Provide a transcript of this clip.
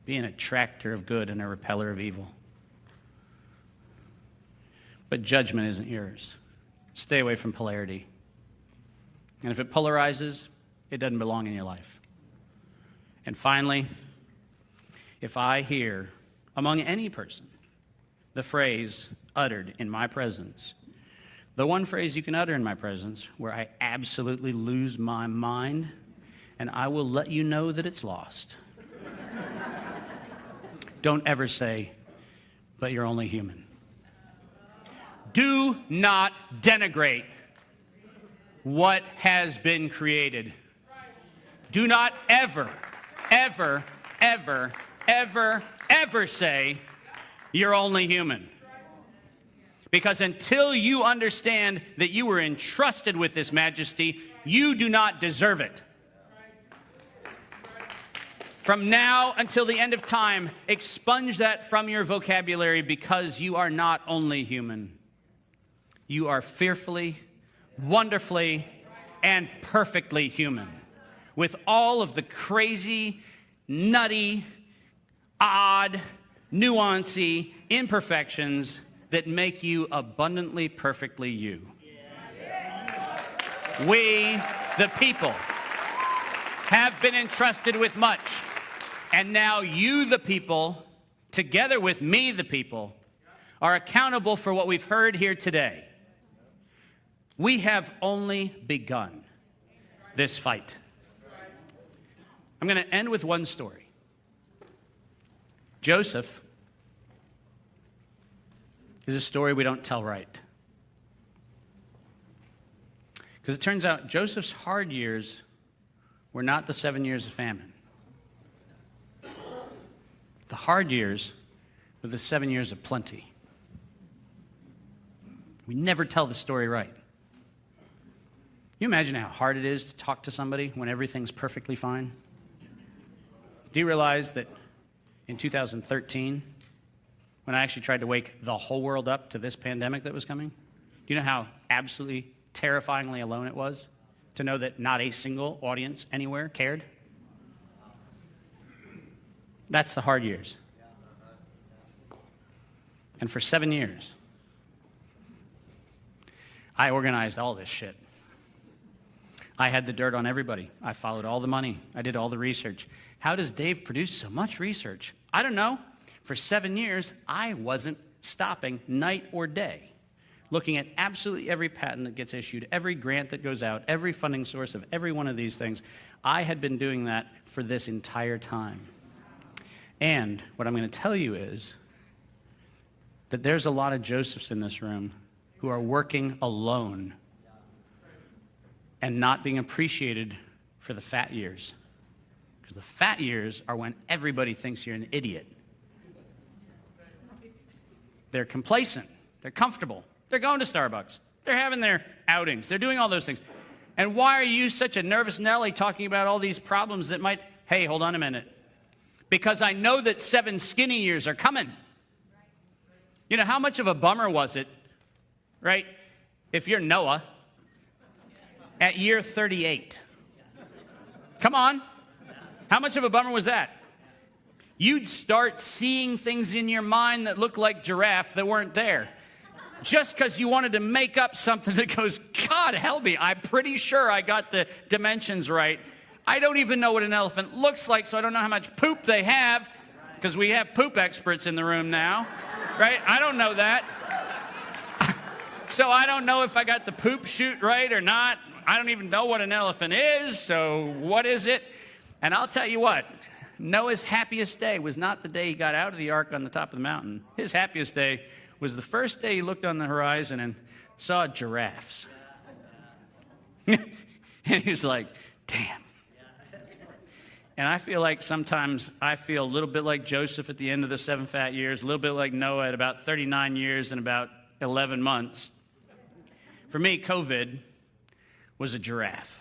be an attractor of good and a repeller of evil. But judgment isn't yours. Stay away from polarity. And if it polarizes, it doesn't belong in your life. And finally, if I hear among any person the phrase uttered in my presence, the one phrase you can utter in my presence where I absolutely lose my mind, and I will let you know that it's lost. Don't ever say, but you're only human. Do not denigrate what has been created. Do not ever, ever, ever, ever, ever say, you're only human. Because until you understand that you were entrusted with this majesty, you do not deserve it. From now until the end of time, expunge that from your vocabulary, because you are not only human. You are fearfully, wonderfully, and perfectly human, with all of the crazy, nutty, odd, nuancy, imperfections that make you abundantly, perfectly you. We, the people, have been entrusted with much. And now you, the people, together with me, the people, are accountable for what we've heard here today. We have only begun this fight. I'm going to end with one story. Joseph is a story we don't tell right. Because it turns out Joseph's hard years were not the 7 years of famine. The hard years were the 7 years of plenty. We never tell the story right. You imagine how hard it is to talk to somebody when everything's perfectly fine? Do you realize that in 2013, when I actually tried to wake the whole world up to this pandemic that was coming, do you know how absolutely terrifyingly alone it was to know that not a single audience anywhere cared? That's the hard years. And for 7 years, I organized all this shit. I had the dirt on everybody. I followed all the money. I did all the research. How does Dave produce so much research? I don't know. For 7 years, I wasn't stopping night or day, looking at absolutely every patent that gets issued, every grant that goes out, every funding source of every one of these things. I had been doing that for this entire time. And what I'm going to tell you is that there's a lot of Josephs in this room who are working alone and not being appreciated for the fat years. Because the fat years are when everybody thinks you're an idiot. They're complacent. They're comfortable. They're going to Starbucks. They're having their outings. They're doing all those things. And why are you such a nervous Nelly talking about all these problems that might... Hey, hold on a minute. Because I know that 7 skinny years are coming. You know, how much of a bummer was it, right, if you're Noah at year 38? Come on. How much of a bummer was that? You'd start seeing things in your mind that look like giraffe that weren't there. Just because you wanted to make up something that goes, God help me, I'm pretty sure I got the dimensions right. I don't even know what an elephant looks like, so I don't know how much poop they have, because we have poop experts in the room now, right? I don't know that. So I don't know if I got the poop chute right or not. I don't even know what an elephant is, so what is it? And I'll tell you what, Noah's happiest day was not the day he got out of the ark on the top of the mountain. His happiest day was the first day he looked on the horizon and saw giraffes. And he was like, damn. And I feel like sometimes I feel a little bit like Joseph at the end of the 7 fat years, a little bit like Noah at about 39 years and about 11 months. For me, COVID was a giraffe.